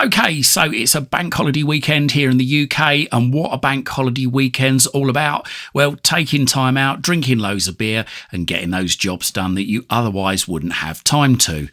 Okay, so it's a bank holiday weekend here in the UK, and what a bank holiday weekend's all about? Well, taking time out, drinking loads of beer, and getting those jobs done that you otherwise wouldn't have time to.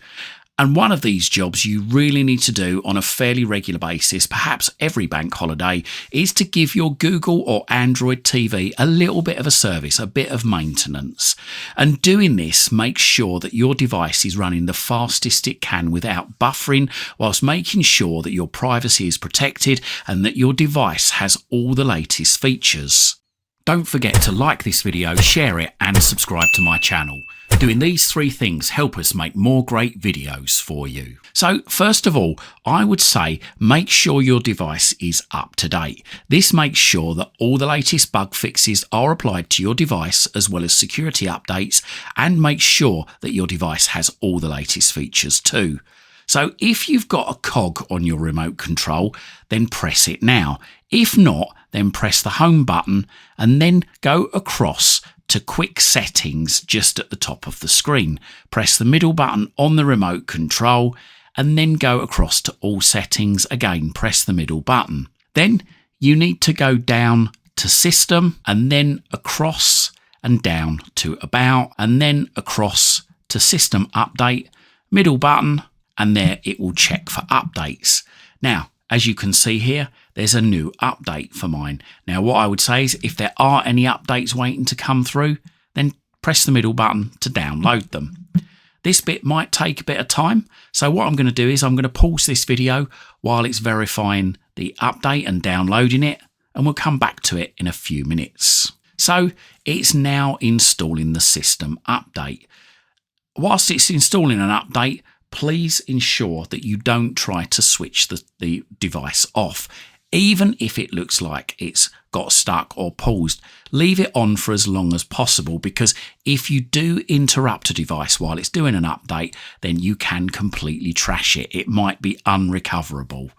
And one of these jobs you really need to do on a fairly regular basis, perhaps every bank holiday, is to give your Google or Android TV a little bit of a service, a bit of maintenance. And doing this makes sure that your device is running the fastest it can without buffering, whilst making sure that your privacy is protected and that your device has all the latest features. Don't forget to like this video, share it and subscribe to my channel. Doing these three things help us make more great videos for you. So first of all, I would say make sure your device is up to date. This makes sure that all the latest bug fixes are applied to your device as well as security updates, and make sure that your device has all the latest features too. So if you've got a cog on your remote control, then press it now. If not, then press the home button and then go across to quick settings just at the top of the screen. Press the middle button on the remote control and then go across to all settings. Again, press the middle button. Then you need to go down to system and then across and down to about, and then across to system update, middle button, and there it will check for updates. Now, as you can see here, there's a new update for mine. Now, what I would say is if there are any updates waiting to come through, then press the middle button to download them. This bit might take a bit of time. So what I'm going to do is I'm going to pause this video while it's verifying the update and downloading it, and we'll come back to it in a few minutes. So it's now installing the system update. Whilst it's installing an update, please ensure that you don't try to switch the device off. Even if it looks like it's got stuck or paused, leave it on for as long as possible, because if you do interrupt a device while it's doing an update, then you can completely trash it. It might be unrecoverable.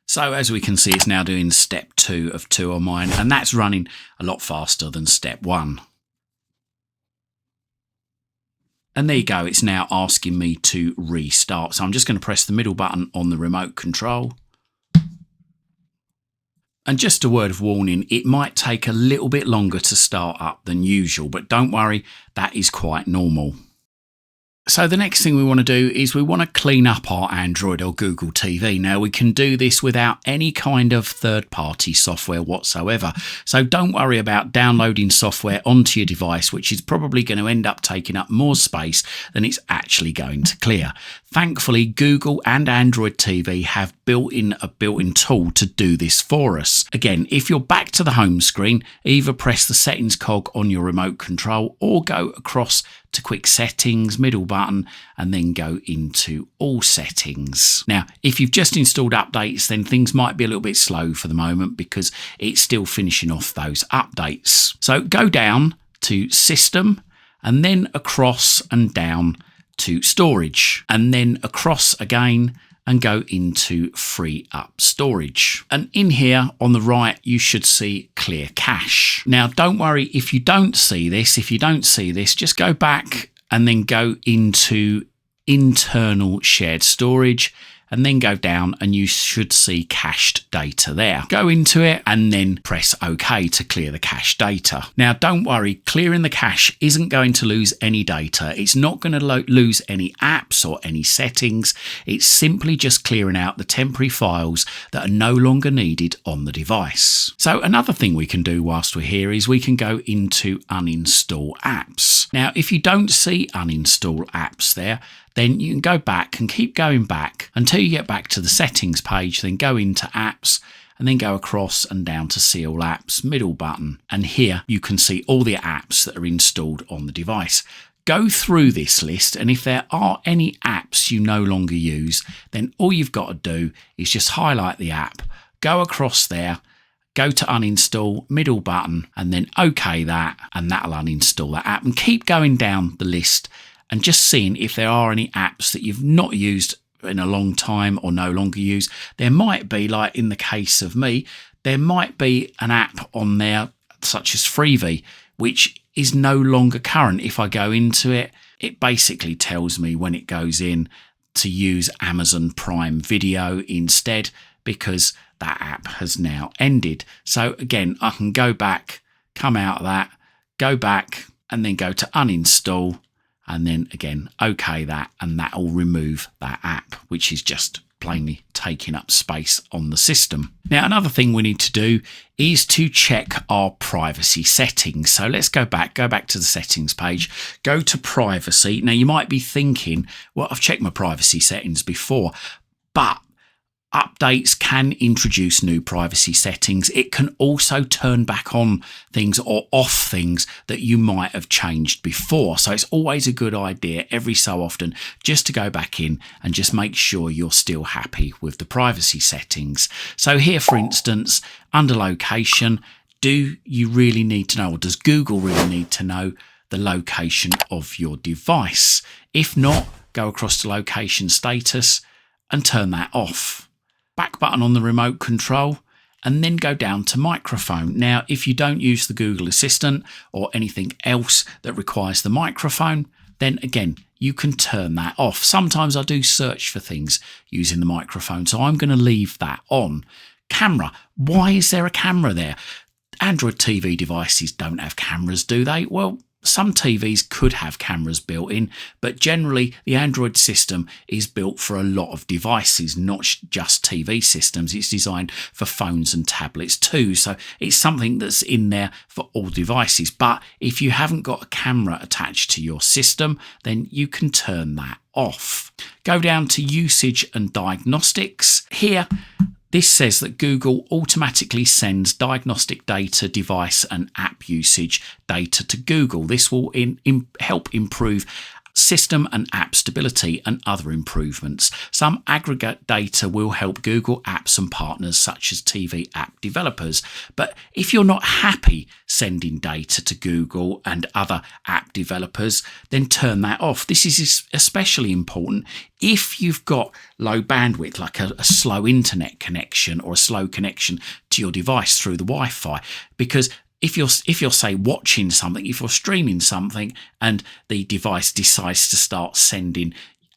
So as we can see, it's now doing step 2 of 2 on mine, and that's running a lot faster than step 1. And there you go, it's now asking me to restart. So I'm just going to press the middle button on the remote control. And just a word of warning, it might take a little bit longer to start up than usual, but don't worry, that is quite normal. So the next thing we want to do is we want to clean up our Android or Google TV. Now we can do this without any kind of third-party software whatsoever. So don't worry about downloading software onto your device, which is probably going to end up taking up more space than it's actually going to clear. Thankfully, Google and Android TV have a built-in tool to do this for us. Again, if you're back to the home screen, either press the settings cog on your remote control or go across to quick settings, middle button, and then go into all settings. Now, if you've just installed updates, then things might be a little bit slow for the moment because it's still finishing off those updates. So go down to system and then across and down to storage, and then across again and go into free up storage. And in here on the right, you should see clear cache. Now, don't worry if you don't see this. If you don't see this, just go back and then go into internal shared storage, and then go down and you should see cached data there. Go into it and then press OK to clear the cache data. Now don't worry, clearing the cache isn't going to lose any data. It's not going to lose any apps or any settings. It's simply just clearing out the temporary files that are no longer needed on the device. So another thing we can do whilst we're here is we can go into uninstall apps. Now if you don't see uninstall apps there, then you can go back and keep going back until you get back to the settings page, then go into apps and then go across and down to see all apps, middle button. And here you can see all the apps that are installed on the device. Go through this list, and if there are any apps you no longer use, then all you've got to do is just highlight the app, go across there, go to uninstall, middle button, and then OK that, and that'll uninstall that app. And keep going down the list and just seeing if there are any apps that you've not used in a long time or no longer use. There might be, like in the case of me, there might be an app on there such as Freevee, which is no longer current. If I go into it, it basically tells me when it goes in to use Amazon Prime Video instead, because that app has now ended. So again, I can go back, come out of that, go back, and then go to uninstall, and then again, OK that, and that will remove that app, which is just plainly taking up space on the system. Now, another thing we need to do is to check our privacy settings. So let's go back to the settings page, go to privacy. Now, you might be thinking, well, I've checked my privacy settings before, but updates can introduce new privacy settings. It can also turn back on things or off things that you might have changed before. So it's always a good idea every so often just to go back in and just make sure you're still happy with the privacy settings. So here, for instance, under location, do you really need to know, or does Google really need to know the location of your device? If not, go across to location status and turn that off. Back button on the remote control, and then go down to microphone. Now, if you don't use the Google Assistant or anything else that requires the microphone, then again, you can turn that off. Sometimes I do search for things using the microphone, so I'm going to leave that on. Camera. Why is there a camera there? Android TV devices don't have cameras, do they? Well, some TVs could have cameras built in, but generally the Android system is built for a lot of devices, not just TV systems. It's designed for phones and tablets too, so it's something that's in there for all devices. But if you haven't got a camera attached to your system, then you can turn that off. Go down to usage and diagnostics. Here, this says that Google automatically sends diagnostic data, device and app usage data to Google. This will help improve system and app stability and other improvements. Some aggregate data will help Google apps and partners such as TV app developers. But if you're not happy sending data to Google and other app developers, then turn that off. This is especially important if you've got low bandwidth, like a slow internet connection or a slow connection to your device through the Wi-Fi, because if you're say watching something, if you're streaming something and the device decides to start sending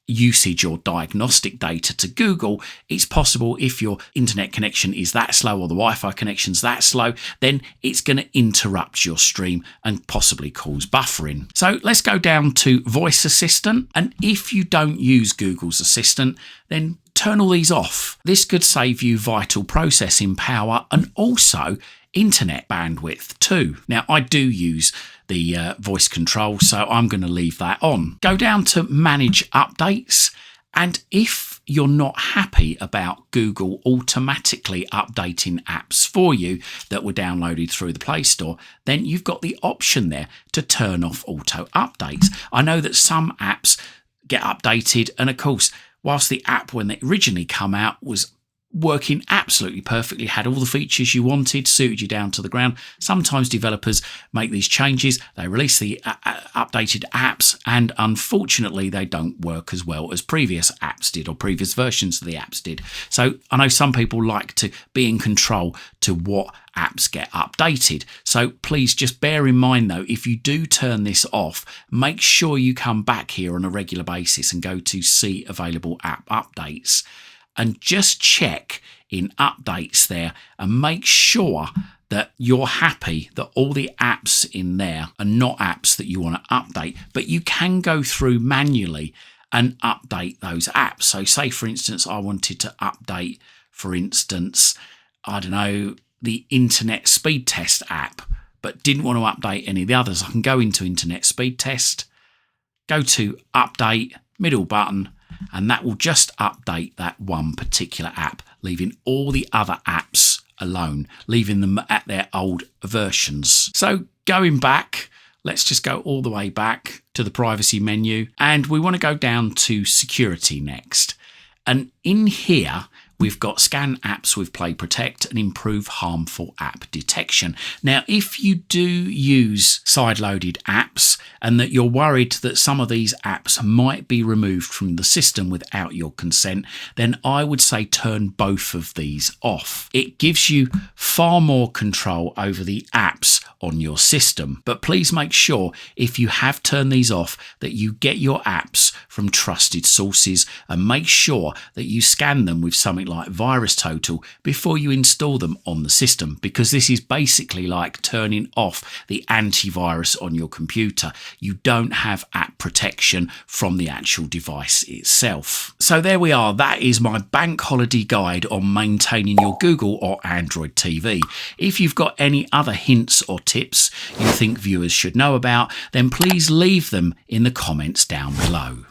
usage or diagnostic data to Google, it's possible if your internet connection is that slow or the Wi-Fi connection's that slow, then it's going to interrupt your stream and possibly cause buffering. So let's go down to Voice Assistant, and if you don't use Google's Assistant, then turn all these off. This could save you vital processing power and also internet bandwidth too. Now, I do use the voice control, so I'm going to leave that on. Go down to Manage Updates, and if you're not happy about Google automatically updating apps for you that were downloaded through the Play Store, then you've got the option there to turn off auto updates. I know that some apps get updated, and of course, whilst the app when it originally come out was working absolutely perfectly, had all the features you wanted, suited you down to the ground, sometimes developers make these changes, they release the updated apps, and unfortunately they don't work as well as previous apps did or previous versions of the apps did. So I know some people like to be in control to what apps get updated. So please just bear in mind though, if you do turn this off, make sure you come back here on a regular basis and go to see available app updates. And just check in updates there and make sure that you're happy that all the apps in there are not apps that you want to update, but you can go through manually and update those apps. So say, for instance, I wanted to update, for instance, I don't know, the Internet Speed Test app, but didn't want to update any of the others. I can go into Internet Speed Test, go to Update, middle button, and that will just update that one particular app, leaving all the other apps alone, leaving them at their old versions. So going back, let's just go all the way back to the privacy menu, and we want to go down to security next. And in here, we've got scan apps with Play Protect and improve harmful app detection. Now, if you do use side-loaded apps and that you're worried that some of these apps might be removed from the system without your consent, then I would say turn both of these off. It gives you far more control over the apps on your system, but please make sure if you have turned these off that you get your apps from trusted sources and make sure that you scan them with something like VirusTotal before you install them on the system, because this is basically like turning off the antivirus on your computer. You don't have app protection from the actual device itself. So there we are. That is my bank holiday guide on maintaining your Google or Android TV. If you've got any other hints or tips you think viewers should know about, then please leave them in the comments down below.